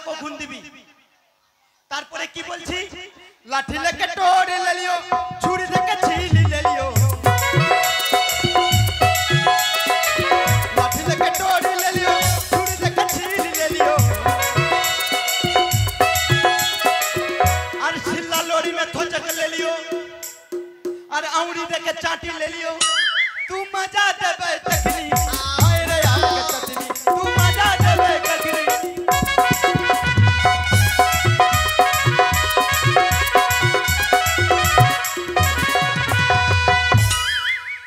কখন দিবি তারপরে কি বলছি লাঠি লেকে টোড়ে লেলিও ছুরি থেকে ছিলি লেলিও লাঠি লেকে টোড়ে লেলিও ছুরি থেকে ছিলি লেলিও আর छिल्ला लोरी में थोचक ले लियो और आउरी देके चाटी ले लियो तू मजा देबे तकनी हाय रे आके तकनी तू मजा देबे तकनी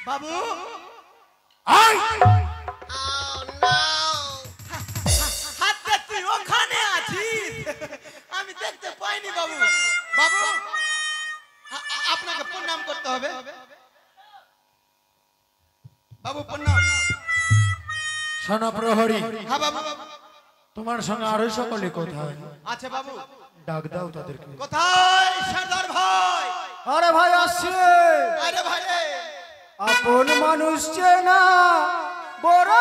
बाबू আই हाथ दे तू ওখানে আছিস আমি দেখতে পাইনি বাবু বাবু আপনাকে প্রণাম করতে হবে বাবু প্রণাম শোনো প্রহরী হ্যাঁ বাবু তোমার সঙ্গে আরো সকলে কোথায় আচ্ছা বাবু ডাক দাও তাদেরকে কোথায় সর্দার ভাই আরে ভাই আসছে আরে ভাই রে আপন মানুষ চেনা বড়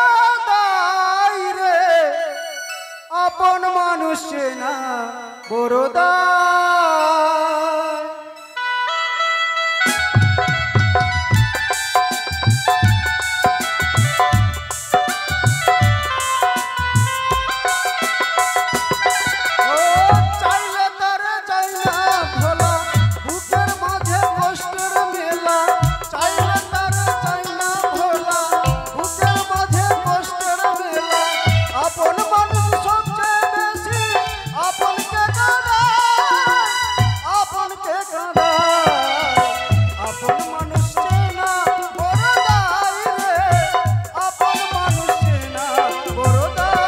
দাই রে আপন মানুষ চেনা বড় দাই ও চাইলে তারে চাইনা ভোলা বুকের মাঝে কষ্টের মেলা চাইলে তারে চাইনা ভোলা বুকের মাঝে কষ্টের মেলা আপন মানুষ সবচেয়ে বেশি আপনকে কাঁদায় আপনকে কাঁদায় আপন মানুষ চেনা বড় দায় রে আপন মানুষ চেনা বড় দায়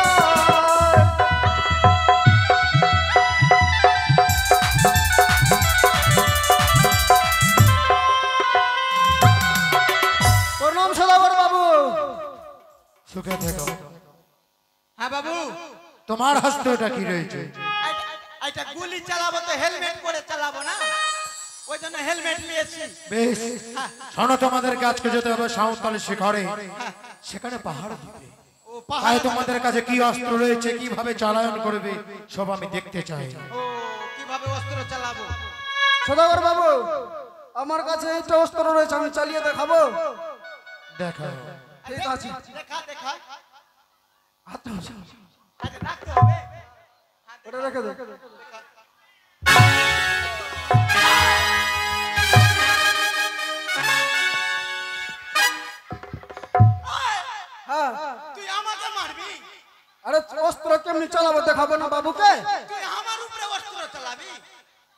প্রণাম সদাগর বাবু সুখে থেকো হ্যাঁ বাবু তোমার হস্তে ওটা কি রয়েছে এটা গুলি চালাবো তো হেলমেট পরে চালাবো না ওই জন্য হেলমেট নিয়েছি বেশ শোনো তোমাদেরকে আজকে যেতে হবে সাঁওতাল শিখরে সেখানে পাহাড় দিবে ও তাই পাহাড় তোমাদের কাছে কি অস্ত্র রয়েছে কিভাবে চালায়ন করবে সব আমি দেখতে চাই ও কিভাবে অস্ত্র চালাবো সদাগর বাবু আমার কাছে একটা অস্ত্র রয়েছে আমি চালিয়ে দেখাবো দেখো ঠিক আছে দেখা দেখা হাত আগে রাখতে হবে ওটা রেখে দে হ্যাঁ তুই আমাকে মারবি আরে অস্ত্র কেমনি চালাবো দেখাবো না বাবুকে তুই আমার উপরে অস্ত্র চালাবি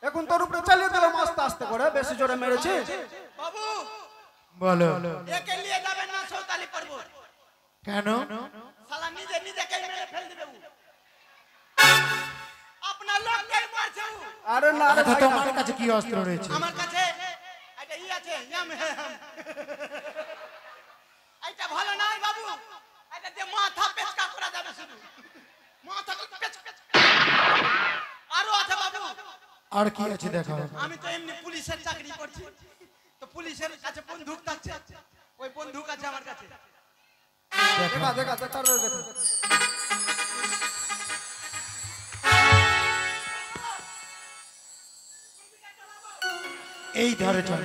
এখন তোর উপরে চালিয়ে দিলাম আস্তে আস্তে করে বেশি জোরে মেরেছি বাবু বলো একে নিয়ে যাবেন না সৌতালি পর্বত কেন শালা নিজে নিজেকে মেরে ফেল দিবে ও আপনার লোককে মারছে ও আরে না রে আচ্ছা ভাই তোমার কাছে কি অস্ত্র রয়েছে আমার কাছে এটা ই আছে ইয়াম এটা ভালো নয় বাবু এটা দিয়ে মাথা পেচকা করা যাবে শুধু মাথা পেচ পেচ আরো আছে বাবু আর কি আছে দেখো আমি তো এমনি পুলিশের চাকরি করছি তো পুলিশের কাছে বন্দুক থাকছে ওই বন্দুক আছে আমার কাছে দেখা দেখা দেখা দেখা এই ধারে চল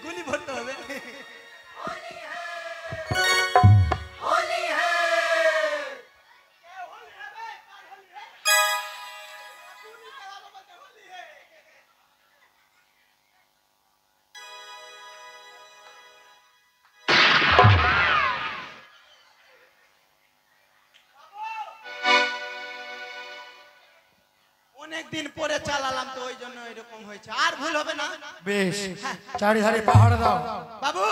গুলি ভরতে হবে অনেকদিন পরে চালালাম তো ওই জন্য এরকম হয়েছে আর ভুল হবে না বেশ চারিধারে পাহাড় দাও বাবু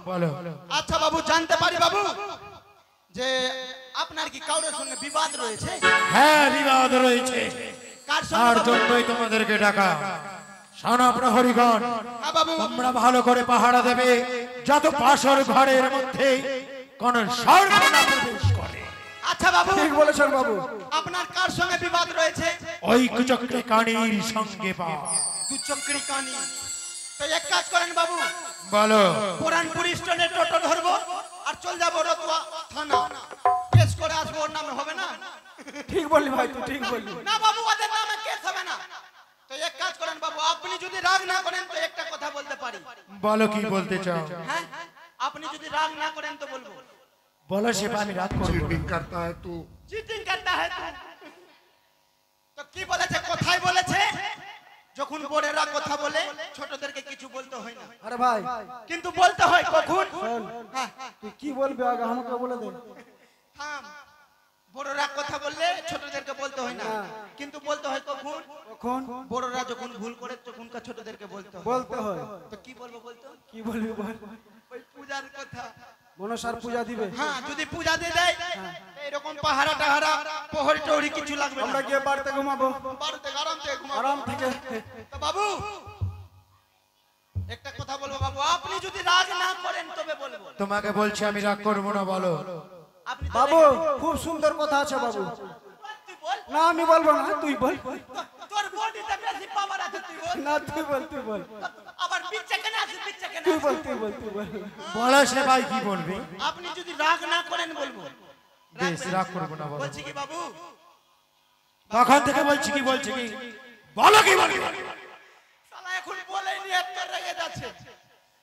বলো আচ্ছা বাবু জানতে পারি বাবু যে আপনার কি কারোর সঙ্গে বিবাদ রয়েছে হ্যাঁ বিবাদ রয়েছে কার তার সঙ্গে বাবু? জন্যই তোমাদেরকে ডাকা শোনো প্রহরীগণ হ্যাঁ বাবু তোমরা ভালো করে পাহারা দেবে যত পাশর ঘরের মধ্যে কোন সর্প না প্রবেশ করে আচ্ছা বাবু, ঠিক বলেছেন বাবু। আপনার কার সঙ্গে বিবাদ রয়েছে? ওই কুচক্রে কানির সঙ্গে পা। দুচক্রি কানি। তো এক কাজ করেন বাবু, বলো। পুরানপুর স্টেশনে টোটো ধরবো আর চল যাবো রতুয়া থানা, কেস করে আসবো। ওর নামে হবে না? ঠিক বললি ভাই, তুই ঠিক বললি। না বাবু, ওদের নামে কেস হবে না। তো এক কাজ করেন বাবু, আপনি যদি রাগ না করেন তো একটা কথা বলতে পারি। বলো কি বলতে চাও? হ্যাঁ, আপনি যদি রাগ না করেন তো বলবো। বলো সেবা, আমি রাগ করবো না। চিটিং করতা है तू। তো কি বলেছে? কথাই বলেছে, যখন বড়রা কথা বলে ছোটদেরকে কিছু বলতে হয় না, আরে ভাই, কিন্তু বলতে হয় কখন? শোন, হ্যাঁ, তুই কি বলবি আগে আমাকে বলে দে। থাম। বড়রা কথা বললে ছোটদেরকে বলতে হয় না, কিন্তু বলতে হয় কখন? কখন বড়রা যখন ভুল করে তখনকার ছোটদেরকে বলতে হয়। বলতে হয়? তো কি বলবো বলতো? কি বলবি বল। ওই পূজার কথা। মনসার পূজা দিবে। হ্যাঁ, যদি পূজা দিয়ে দেয় এরকম পাহারা টাহারা প্রহরী টহরি কিছু লাগবে আমরা না, গিয়ে বাড়িতে ঘুমাবো, বাড়িতে আরাম থেকে ঘুমাবো। আরাম থেকে। তো বাবু একটা কথা বলবো বাবু, আপনি যদি রাগ না করেন তবে বলবো। তোমাকে বলছি আমি রাগ করবো না, বলো। আপনি তো বাবু রেগে- খুব সুন্দর কথা আছে বাবু। তুই বল। না আমি বলবো না, তুই বল। তোর বডিতে বেশি পাওয়ার আছে, তুই বল। না তুই বল, তুই বল, আবার বিচ্ছে কেন আছে? বিচ্ছে কেন তুই আছে? বল, তুই বল, তুই বল। বলো সেবাই কি বলবি? আপনি যদি রাগ না করেন বলবো। বেশ, রাগ করবো না, বলো। বলছি কি বাবু, তখন থেকে বলছি কি, বলছি কি, বলো কি বলবি? শালা এখন বলেই নি, এত রেগে যাচ্ছে।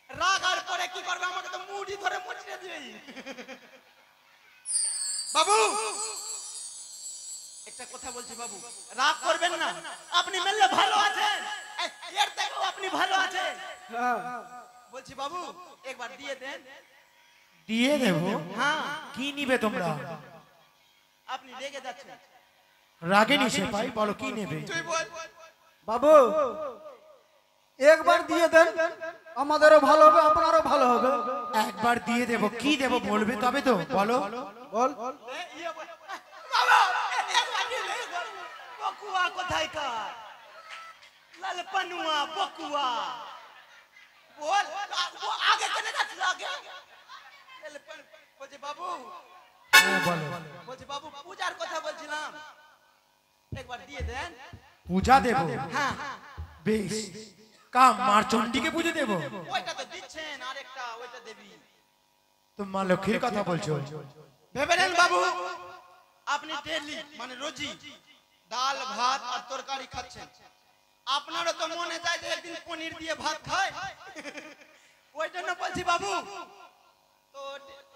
রাগ আর পরে কি করবে? আমাকে তো মুড়ি ধরে মুচড়ে দিই। বাবু একটা কথা বলছি বাবু, রাগ করবেন না। আপনি মেললে ভালো আছেন, এর থেকেও আপনি ভালো আছেন। হ্যাঁ, বলছি বাবু একবার দিয়ে দেন। দিয়ে দেবো? হ্যাঁ, কি নিবে তোমরা? আপনি রেগে যাচ্ছেন। রাগেনি সেপাই, বলো কি নেবে? তুই বল। বাবু একবার দিয়ে দেন, আমাদেরও ভালো হবে, আপনারও ভালো হবে। একবার দিয়ে দেবো, কি দেবো বলবে তবে তো, বলো। বল। বাবা একবার দিয়ে দে। বকুয়া কোথায় কার? লাল পানুয়া বকুয়া। বল, ও আগে কেন যাচ্ছিস? আগে বলছি বাবু, হ্যাঁ, বলো। বলছি বাবু পূজার কথা বলছিলাম, একবার দিয়ে দেন। পূজা দেবো? হ্যাঁ, বেশ, কাম মার চণ্ডীকে পুজো দেবো? ওইটা তো দিচ্ছেন, আরেকটা ওইটা দেবী। তো মা লক্ষ্মীর কথা বলছো? ভেবে নেন বাবু, আপনি ডেলি মানে রোজই ডাল ভাত আর তরকারি খাচ্ছেন। আপনারও তো মনে চায় যে একদিন পনির দিয়ে ভাত খায়। ওই জন্য বলছি বাবু, তো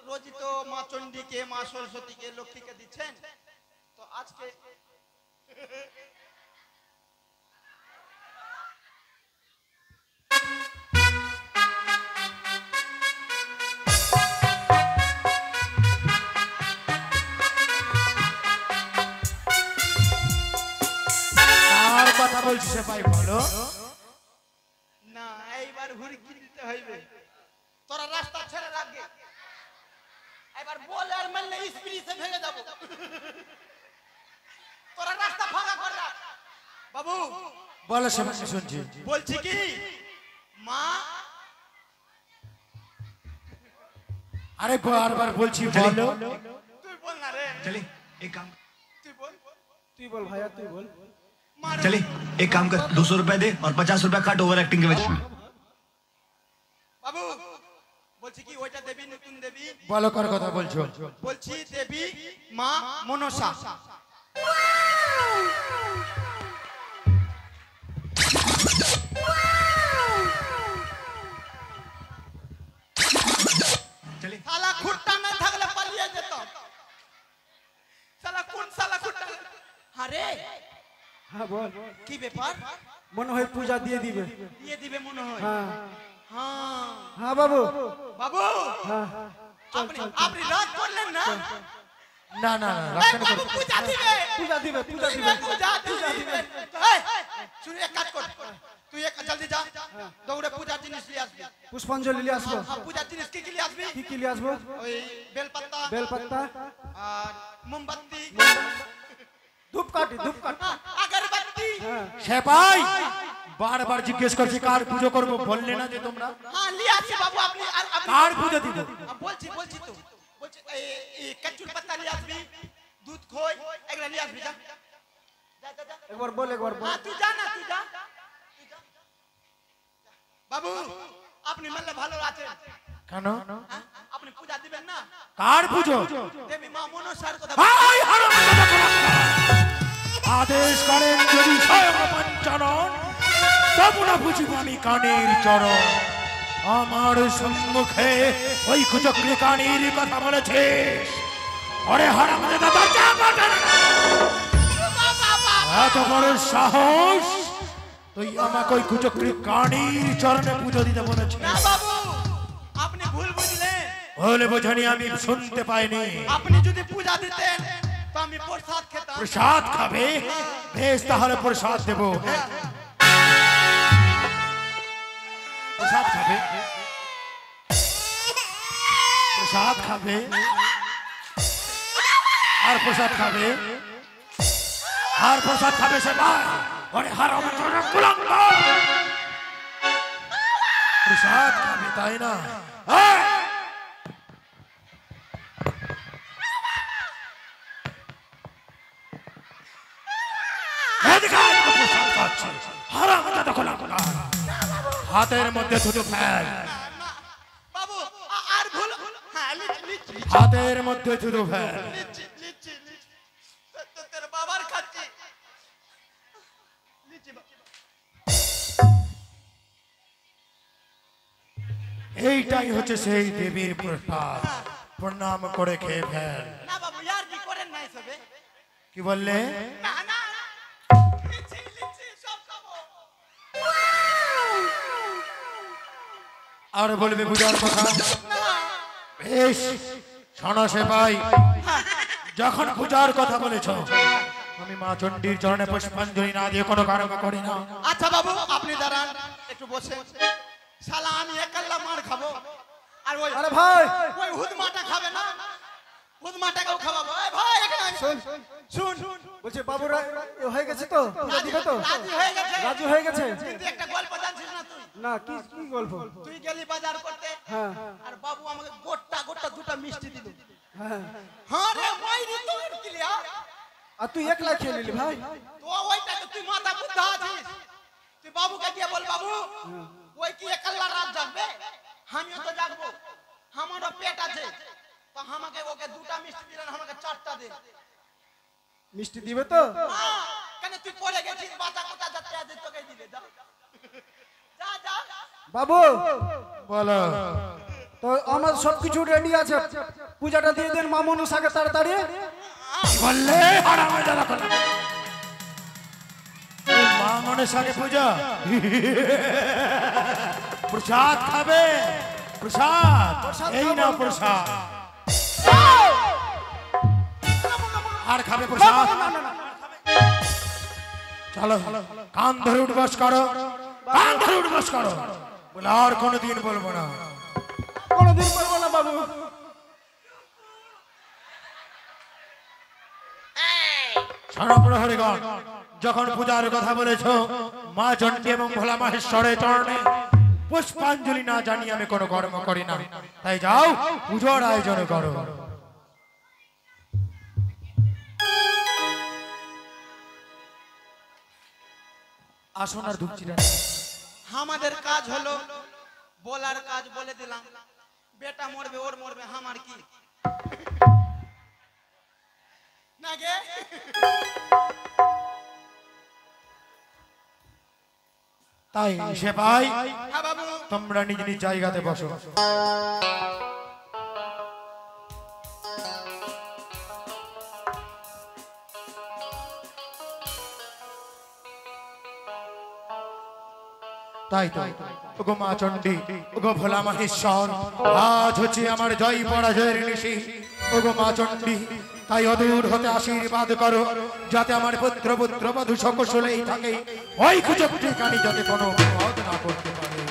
রোজই তো মা চণ্ডীকে, মা সরস্বতীকে, লক্ষ্মীকে দিচ্ছেন, তো আজকে আর কথা বলছি সেপাই, বলো। না, এইবার হুড়কি দিতে হইবে। তোরা রাস্তা ছেড়ে রাখবে, এবার বল আর মারলে স্পিড সে ভেঙে যাব। তোরা রাস্তা ফাঁকা কর রাখ। বাবু বলো সেপাই, শুনছি। বলছি কি, মা আরে বারবার বলছি, বলো। তুই বল না রে। चले एक काम তুই বল। তুই বল ভাইয়া, তুই বল। মারো। चले एक काम कर 200 रुपए दे और 50 रुपए काट ओवर एक्टिंग के वजह বাবু বলছি কি, ওইটা দেবী, নতুন দেবী। বলো কার কথা বলছো? বলছি দেবী মা মনসা। चले শালা খুঁটটা না থাকলে পালিয়ে যেত। শালা কোন শালা খুঁটটা? আরে হ্যাঁ বল। কি ব্যাপার? মনে হয় পূজা দিয়ে দিবে। দিয়ে দিবে মনে হয়। হ্যাঁ হ্যাঁ হ্যাঁ বাবু। বাবু, হ্যাঁ আপনি রাগ করলেন না? না না না, এই রাখতে বাবু পূজা দিবে। পূজা দিবে, পূজা দিবে। পূজা দিবে। এই, শুন এক কাজ কর, তুই এক জলদি যা, দৌড়ে পূজার জিনিস নিয়ে আসবি। পুষ্পাঞ্জলি নিয়ে আসবো। হ্যাঁ, পূজার জিনিস কি কি নিয়ে আসবি? কি কি নিয়ে আসবো? ওই বেলপাতা বেলপাত্তা, আর মোমবাতি, ধূপকাঠি, ধূপকাঠি। আগরবাতি। হ্যাঁ সেপাই বারবার জিজ্ঞেস করছি কার পুজো করবো, বললে না যে তোমরা? হ্যাঁ নিয়ে আসি বাবু। আপনি কার পুজো দিব? বলছি তো বলছি, এই কাচুর পাতা নিয়ে আসবি, दूध खोई एकला लिया जा जा जा একবার বল একবার বল हां तू जा ना तू जा बाबू আপনি মানলে ভালো আছে কেন আপনি পূজা দিবেন না কার পুজো দেবী মা মনসার কথা ভাই হারামজাদা আদেশ করেন যদি স্বয়ং পঞ্চানন তবু না বুঝিব আমি কানের চরণ আমার সম্মুখে ওই কুচক্রী কানের কথা বলেছিস ওরে হারামজাদা দরজা বন্ধ এত বড় সাহস তুই আমাকে ওই কুচক্রী কানের চরণে পুজো দিতে বলেছিস না বাবু আপনি ভুল বুঝলেন বলে বোঝানি আমি শুনতে পাইনি আপনি যদি পূজা দিতেন তো আমি প্রসাদ খেতাম প্রসাদ খাবে বেশ তাহলে প্রসাদ দেব প্রসাদ খাবে প্রসাদ খাবে আর প্রসাদ খাবে আর প্রসাদ খাবে সে ভাই ওরে হারাম কুলাঙ্গ প্রসাদ খাবে তাই না হাতের মধ্যে দুটো ফেল বাবু আর ভুল হ্যাঁ লিচি হাতের মধ্যে দুটো ফেল লিচি লিচি তো তোর বাবার খাচ্ছি লিচি এইটাই হচ্ছে সেই দেবীর প্রসাদ প্রণাম করে খেয়ে ফেল না বাবু यार কি করেন না এসবে কি বললে না না লিচি লিচি সব খাবো আর বলবে পূজার কথা বেশ শোনো সে ভাই যখন পূজার কথা বলেছ আমি মা চণ্ডীর চরণে পুষ্পাঞ্জলি না দিয়ে কোনো কারণ করি না আচ্ছা বাবু আপনি দাঁড়ান একটু বসে শালা আমি একলা মার খাবো আর ওই আরে ভাই ওই হুদমাটা খাবে না হুদমাটাকেও খাওয়াবো এই ভাই এখানে শুন শুন বলছে বাবুরা হয়ে গেছে তো পূজা দিবে তো রাজি হয়ে গেছে রাজু হয়ে গেছে কিন্তু একটা গল্প জানছিস না তুই না কি কি গল্প তুই গেলি বাজার করতে হ্যাঁ আর বাবু আমাকে গোটা গোটা দুটো মিষ্টি দিল হ্যাঁ হ্যাঁ রে মাইরি তো কিলিয়া আর তুই একলা খেয়ে নিলি ভাই তো ওইটা তো তুই মাথা বুদ্ধা আছিস তুই বাবুকে গিয়ে বল বাবু ওই কি একলা রাত জাগবে আমিও তো জাগবো আমারও পেট আছে তো আমাকে ওকে দুটো মিষ্টি দিলেন আমাকে চারটা দে মিষ্টি দিবে তো কেন তুই পড়ে গেছিস বাতা কোথা যাচ্ছে আজ তোকে দিবে যা যা যা বাবু বলো তো আমার সবকিছু রেডি আছে পূজাটা দিয়ে দেন মা মনসাকে তাড়াতাড়ি বললে হারামজাদা কথা মা মনসাকে পূজা প্রসাদ খাবে প্রসাদ এই না প্রসাদ আর খাবে প্রসাদ চলো কান ধরে উঠবাস করো কান ধরে উঠবাস করো বলে আর কোনোদিন বলবো না কোনোদিন বলবো না বাবু সর্বপ্রহরীগণ যখন পূজার কথা বলেছ মা চণ্ডী এবং ভোলা মাহেশ্বরের চরণে পুষ্পাঞ্জলি না জানিয়ে আমি কোনো কর্ম করি না তাই যাও পুজোর আয়োজন করো আসুন আর ধুপচিরা আমাদের কাজ হলো বলার কাজ বলে দিলাম বেটা মরবে ওর মরবে আমার কি না গে তাই সে ভাই হ্যাঁ বাবু তোমরা নিজ নিজ জায়গাতে বসো তাই তো ওগো মা চণ্ডী ওগো ভোলা মাহেশ্বর আজ হচ্ছে আমার জয় পরাজয়ের নিশি ওগো মা চণ্ডী তাই অদূর হতে আশীর্বাদ করো যাতে আমার পুত্র পুত্র বধূ সকলেই থাকে ওই কুচক্রী কানি যাতে কোনো বিপদ না করতে পারে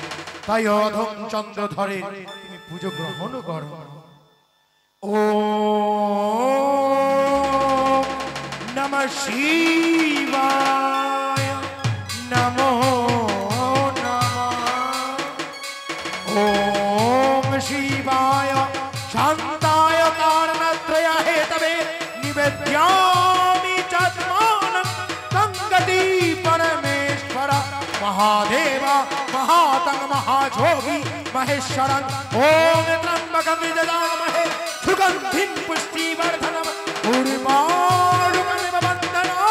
তাই অধম চন্দ্র ধরে তুমি পুজো গ্রহণ করো ও নমঃ শিবায় নমো ओम शिवाय शांताय कारणत्रय हेतवे निवेद्या महादेवा महातंग महाजोगी महेश्वरं ओम त्र्यंबकं यजामहे सुगंधिं पुष्टिवर्धनम् उर्वारुकमिव बन्धनानो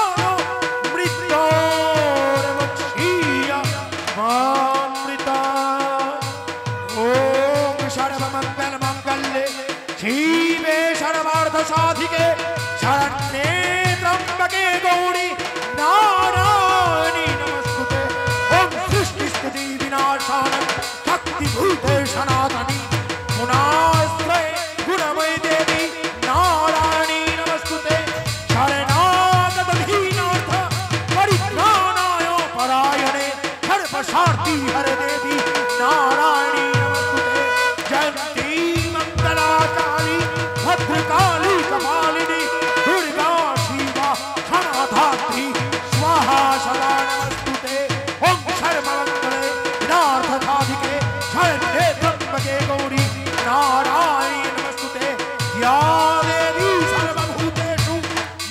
मृत्योर्मुक्षीय मामृता ओम सर्वमंगलमंगल्ये शिवे सर्वार्थसाधिके शरण्ये त्र्यंबके गौरी नारायणी नमस्तुते ओम सृष्टिस्थिति विनाशानं शक्तिभूते सनातनी गुणाश्रये गुणमयी देवी नारायणी नमस्तुते शरणागत दीनार्थ परित्राणाय परायणे सर्वशार्ति हरे देवी नारायणी नमस्तुते जयंती मंगला काली भद्रकाली कपालिनी दुर्गा शिवा क्षमाधात्री स्वाहा सदा नमस्तुते ओम सर्वमंगले विनार्थसाधिके शरण्ये त्र्यंबके गौरी नारायणी नमस्तुते या देवी सर्वभूतेषु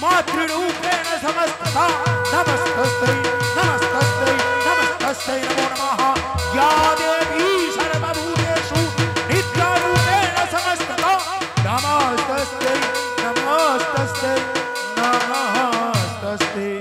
मातृरूपेण समस्तथा नमस्तस्यै नमस्तस्यै नमस्तस्यै नमो नमः या देवी सर्वभूतेषु नित्यरूपेण समस्तथा नमस्तस्यै नमस्तस्यै नमस्तस्यै